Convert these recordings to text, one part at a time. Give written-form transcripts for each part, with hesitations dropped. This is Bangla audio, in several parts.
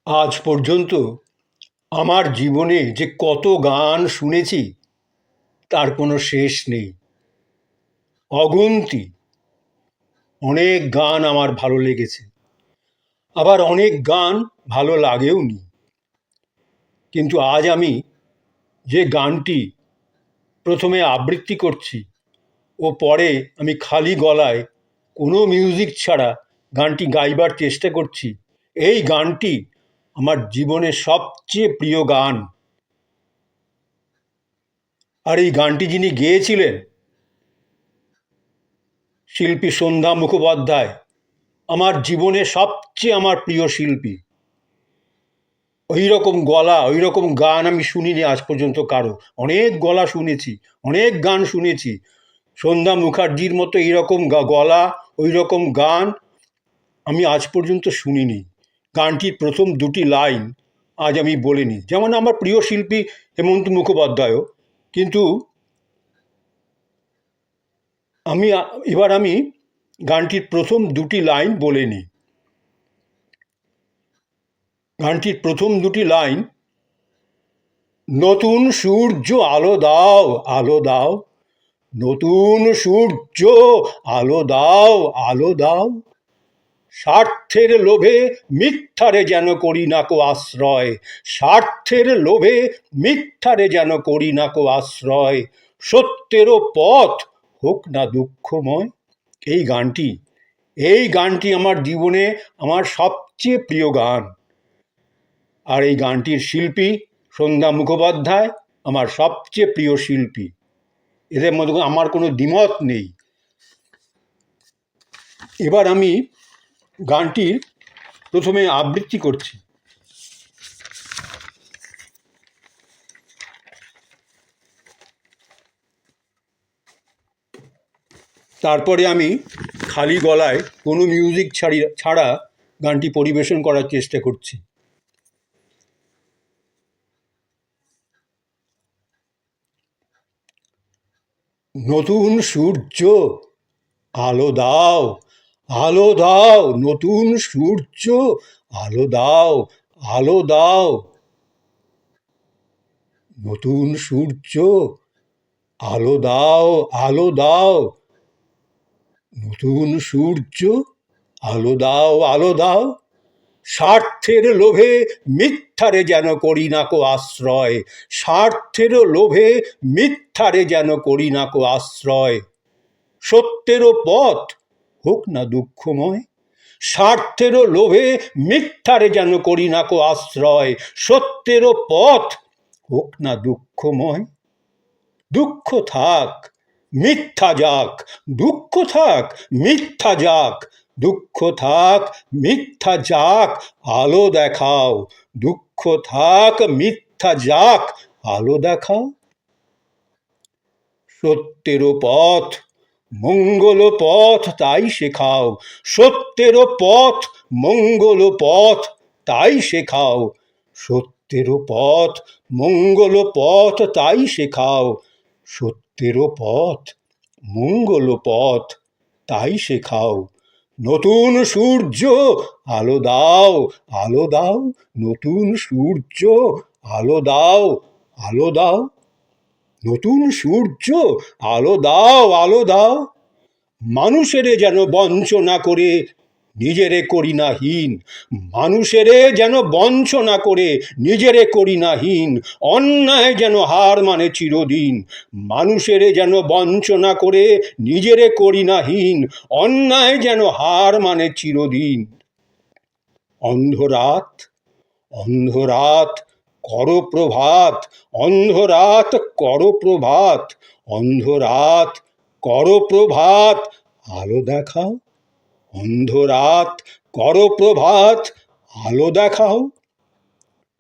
আজ পর্যন্ত আমার জীবনে যে কত গান শুনেছি তার কোনো শেষ নেই, অগুন্তি। অনেক গান আমার ভালো লেগেছে, আবার অনেক গান ভালো লাগেওনি। কিন্তু আজ আমি যে গানটি প্রথমে আবৃত্তি করছি ও পরে আমি খালি গলায় কোনো মিউজিক ছাড়া গানটি গাইবার চেষ্টা করছি, এই গানটি আমার জীবনের সবচেয়ে প্রিয় গান। আর এই গানটি যিনি গেয়েছিলেন, শিল্পী সন্ধ্যা মুখোপাধ্যায়, আমার জীবনে সবচেয়ে আমার প্রিয় শিল্পী। ওই রকম গলা, ওই রকম গান আমি শুনিনি আজ পর্যন্ত কারো। অনেক গলা শুনেছি, অনেক গান শুনেছি, সন্ধ্যা মুখার্জির মতো এইরকম গলা, ওই রকম গান আমি আজ পর্যন্ত শুনিনি। গানটির প্রথম দুটি লাইন আজ আমি বলিনি, যেমন আমার প্রিয় শিল্পী হেমন্ত মুখোপাধ্যায়ও, কিন্তু আমি গানটির প্রথম দুটি লাইন বলে নিই। গানটির প্রথম দুটি লাইন: নতুন সূর্য আলো দাও, আলো দাও, নতুন সূর্য আলো দাও, আলো দাও, স্বার্থের লোভে মিথ্যারে যেন করি না কো আশ্রয়, স্বার্থের লোভে মিথ্যারে যেন করি না কো আশ্রয়, সত্যেরও পথ হোক না দুঃখময়। এই গানটি আমার জীবনে আমার সবচেয়ে প্রিয় গান। আর এই গানটির শিল্পী সন্ধ্যা মুখোপাধ্যায় আমার সবচেয়ে প্রিয় শিল্পী, এদের মধ্যে আমার কোনো দ্বিমত নেই। এবার আমি গানটির প্রথমে আবৃত্তি করছি। তারপরে আমি খালি গলায় কোনো মিউজিক ছাড়া গানটি পরিবেশন করার চেষ্টা করছি। নতুন সূর্য আলো দাও, আলো দাও, নতুন সূর্য আলো দাও, আলো দাও, নতুন সূর্য আলো দাও, আলো দাও, নতুন সূর্য আলো দাও, আলো দাও, স্বার্থের লোভে মিথ্যারে যেন করি না কো আশ্রয়, স্বার্থের লোভে মিথ্যারে যেন করি না কো আশ্রয়, সত্যেরও পথ হোক না দুঃখময়, স্বার্থেরও লোভে মিথ্যারে যেন করি না কো আশ্রয়, সত্যেরও পথ হোক না দুঃখময়। দুঃখ থাক মিথ্যা যাক, দুঃখ থাক মিথ্যা যাক, দুঃখ থাক মিথ্যা যাক, আলো দেখাও, দুঃখ থাক মিথ্যা যাক, আলো দেখাও, সত্যেরও পথ মঙ্গল পথ তাই শেখাও, সত্যেরও পথ মঙ্গল পথ তাই শেখাও, সত্যেরও পথ মঙ্গল পথ তাই শেখাও, সত্যেরও পথ মঙ্গল পথ তাই শেখাও, নতুন সূর্য আলো দাও, আলো দাও, নতুন সূর্য আলো দাও, আলো দাও, নতুন সূর্য আলো দাও, আলো দাও, মানুষেরে যেন বঞ্চনা করে নিজেরে করি না হীন, মানুষেরে যেন বঞ্চনা করে নিজেরে করি না হীন, অন্যায় যেন হার মানে চিরদিন, মানুষেরে যেন বঞ্চনা করে নিজেরে করি না হীন, অন্যায় যেন হার মানে চিরদিন। অন্ধরাত, অন্ধরাত করো প্রভাত, অন্ধরাত করো প্রভাত, অন্ধরাত করো প্রভাত, আলো দেখাও, অন্ধরাত করো প্রভাত, আলো দেখাও,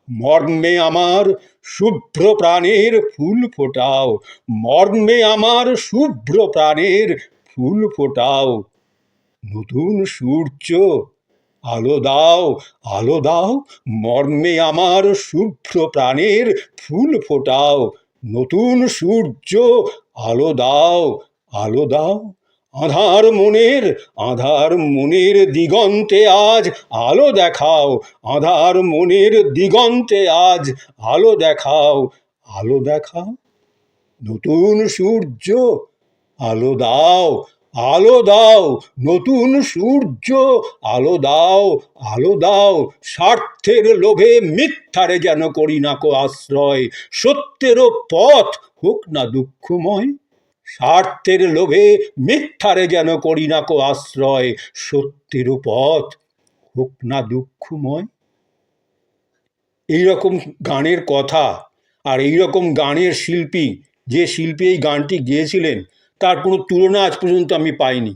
মর্মে আমার শুভ্র প্রাণের ফুল ফোটাও, মর্মে আমার শুভ্র প্রাণের ফুল ফোটাও, নতুন সূর্য আলো দাও, আলো দাও, মর্মে আমার শুভ্র প্রাণের ফুল ফোটাও, নতুন সূর্য আলো দাও, আলো দাও, আধার মনের দিগন্তে আজ আলো দেখাও, আধার মনের দিগন্তে আজ আলো দেখাও, আলো দেখাও, নতুন সূর্য আলো দাও, আলো দাও, নতুন সূর্য আলো দাও, আলো দাও, স্বার্থের লোভে মিথ্যারে যেন করি না কো আশ্রয়, সত্যেরও পথ হোক না দুঃখময়, স্বার্থের লোভে মিথ্যারে যেন করি না কো আশ্রয়, সত্যেরও পথ হোক না দুঃখময়। এইরকম গানের কথা আর এইরকম গানের শিল্পী, যে শিল্পী এই গানটি গেয়েছিলেন তার কোনো তুলনা আজ পর্যন্ত আমি পাইনি।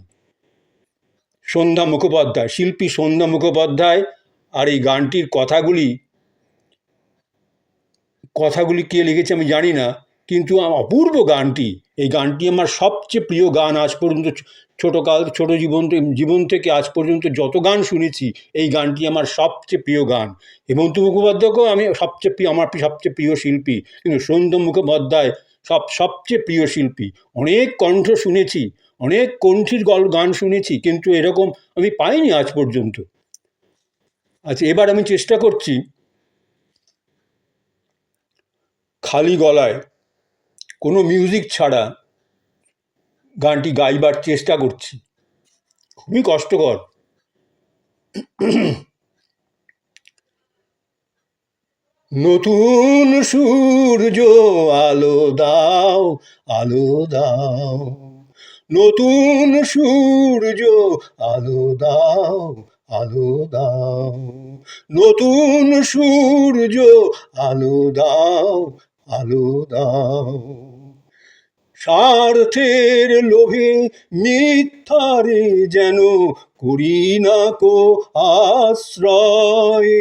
সন্ধ্যা মুখোপাধ্যায়, শিল্পী সন্ধ্যা মুখোপাধ্যায়। আর এই গানটির কথাগুলি কে লিখেছে আমি জানি না, কিন্তু অপূর্ব গানটি। এই গানটি আমার সবচেয়ে প্রিয় গান আজ পর্যন্ত। ছোট জীবন থেকে আজ পর্যন্ত যত গান শুনেছি, এই গানটি আমার সবচেয়ে প্রিয় গান। হেমন্ত মুখোপাধ্যায়কেও আমি আমার সবচেয়ে প্রিয় শিল্পী, কিন্তু সন্ধ্যা মুখোপাধ্যায় সবচেয়ে প্রিয় শিল্পী। অনেক কণ্ঠ শুনেছি, অনেক কণ্ঠীর গান শুনেছি, কিন্তু এরকম আমি পাইনি আজ পর্যন্ত। আচ্ছা, এবার আমি চেষ্টা করছি খালি গলায়, কোনো মিউজিক ছাড়া গানটি গাইবার চেষ্টা করছি। খুবই কষ্টকর। নতুন সূর্য আলো দাও, আলো দাও, নতুন সূর্য আলো দাও, আলো দাও, নতুন সূর্য আলো দাও, আলো দাও, স্বার্থের লোভে মিথ্যারে যেন করি না কো আশ্রয়,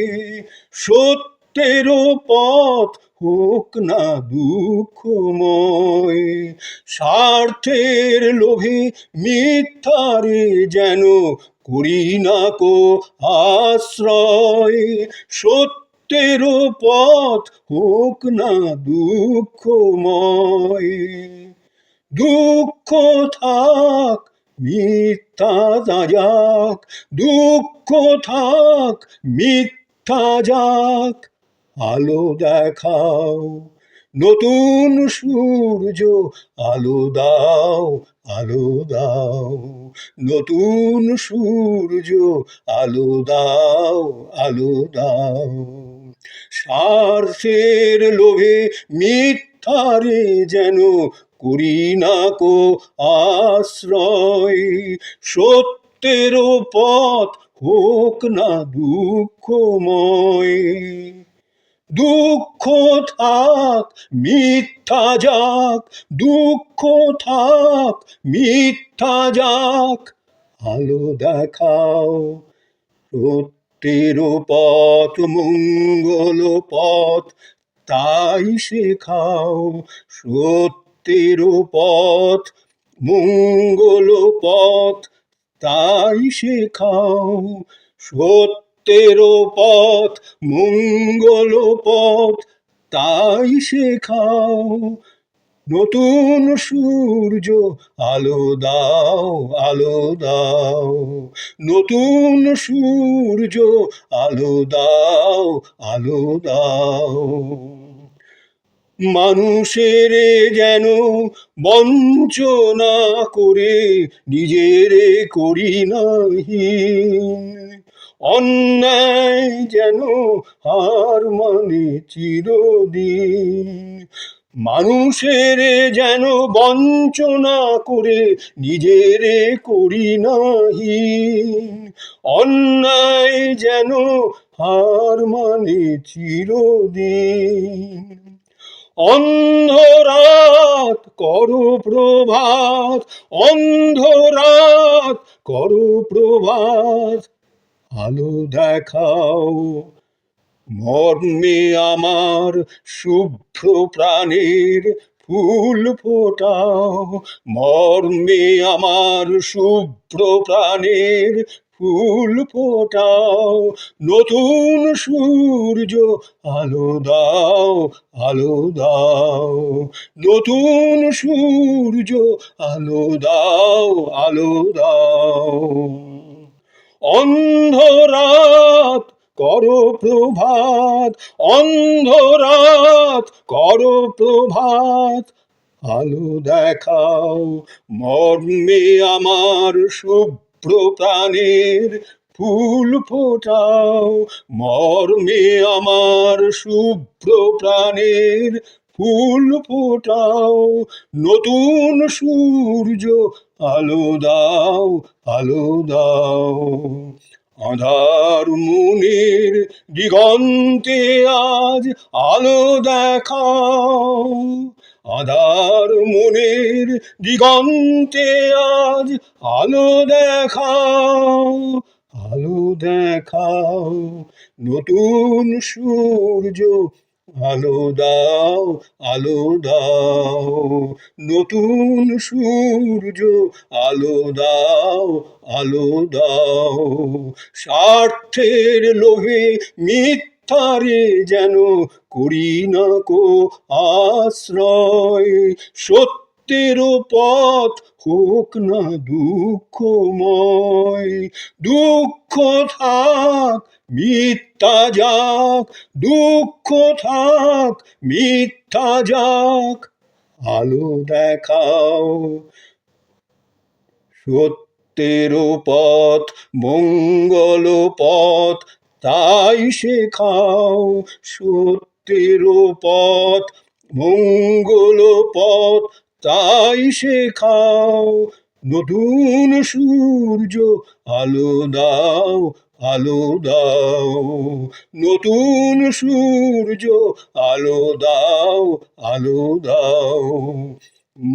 সত্যেরও পথ হোক না দুঃখময়, স্বার্থের লোভে মিথ্যারে যেন করি না কো আশ্রয়, সত্যেরও পথ হোক না দুঃখময়, দুঃখ থাক মিথ্যা যাক, দুঃখ থাক মিথ্যা যাক, আলো দেখাও, নতুন সূর্য আলো দাও, আলো দাও, নতুন সূর্য আলো দাও, আলো দাও, স্বার্থের লোভে মিথ্যারে যেন করি না কো আশ্রয়, সত্যেরও পথ হোক না দুঃখময়, দুঃখ থাক মিথ্যা যাক, দুঃখ থাক মিথ্যা যাক, আলো দেখাও, সত্যের পথ মঙ্গল পথ তাই শেখাও, সত্যের পথ মঙ্গল পথ তাই শেখাও, সত্যের পথ মঙ্গল পথ তাই শেখাও, নতুন সূর্য আলো দাও, আলো দাও, নতুন সূর্য আলো দাও, আলো দাও, মানুষের যেন বঞ্চনা করে নিজেরে করি নাহি, অন্যায় যেন হার মানে চিরদিন, মানুষের যেন বঞ্চনা করে নিজেরে করি নাহি, অন্যায় যেন হার মানে চিরদিন, অন্ধরাত করো প্রভাত, অন্ধরাত করো প্রভাত, আলো দেখাও, মর্মে আমার শুভ্র প্রাণের ফুল ফোটাও, মর্মে আমার শুভ্র প্রাণের ফুল ফোটাও, নতুন সূর্য আলো দাও, আলো দাও, নতুন সূর্য আলো দাও, আলো দাও। অন্ধরাত করো প্রভাত, অন্ধরাত করো প্রভাত, আলো দেখাও মর্মে আমার শুভ্র প্রাণের, ফুল ফোটাও মর্মে আমার শুভ্র প্রাণের, ফুল ফোটাও, নতুন সূর্য আলো দাও, আলো দাও। আঁধার মুনির দিগন্তে আজ আলো দেখাও, আঁধার মনের দিগন্তে আজ আলো দেখাও, আলো দেখাও, নতুন সূর্য আলো দাও, আলো দাও, নতুন সূর্য আলো দাও, আলো দাও। স্বার্থের লোভে মিথ্যারে যেন করি না কো আশ্রয়, সত্যের পথ হোক না দুঃখময়, দুঃখ থাক মিথ্যা যাক, দুঃখ থাক মিথ্যা যাক, আলো দেখাও সত্যের পথ মঙ্গল পথ, তাই শেখাও সত্যের পথ মঙ্গল পথ, তাই শেখাও, নতুন সূর্য আলো দাও, আলো দাও, নতুন সূর্য আলো দাও, আলো দাও।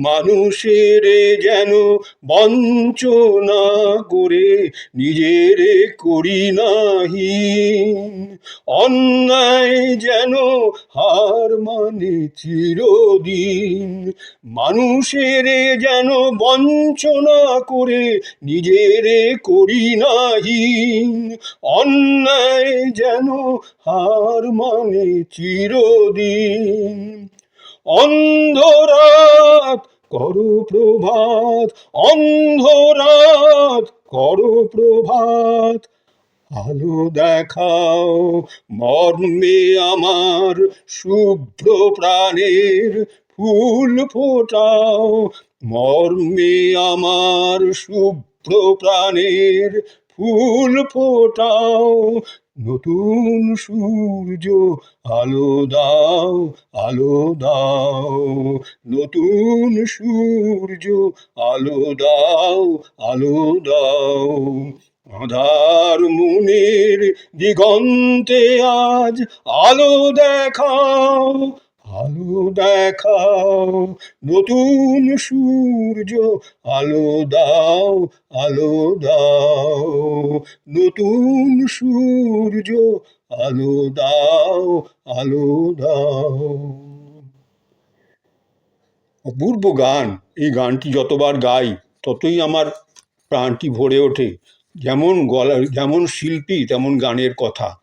মানুষের যেন বঞ্চনা করে নিজের করি নাহীন, অন্যায় যেন হার মানে চিরদিন, মানুষের যেন বঞ্চনা করে নিজের করি নাহীন, অন্যায় যেন হার মানে চিরদিন। অন্ধরাত করো প্রভাত, অন্ধরাত করো প্রভাত, আলো দেখাও মর্মে আমার শুভ্র প্রাণের, ফুল ফোটাও মর্মে আমার শুভ্র প্রাণের, ফুল ফোটাও, নতুন সূর্য আলো দাও, আলো দাও, নতুন সূর্য আলো দাও, আলো দাও। আঁধার মুনির দিগন্তে আজ আলো দেখাও, আলো দেখাও, নতুন সূর্য আলো দাও, আলো দাও, নতুন সূর্য আলো দাও, আলো দাও। অপূর্ব গান। এই গানটি যতবার গাই ততই আমার প্রাণটি ভরে ওঠে। যেমন গলা, যেমন শিল্পী তেমন গানের কথা।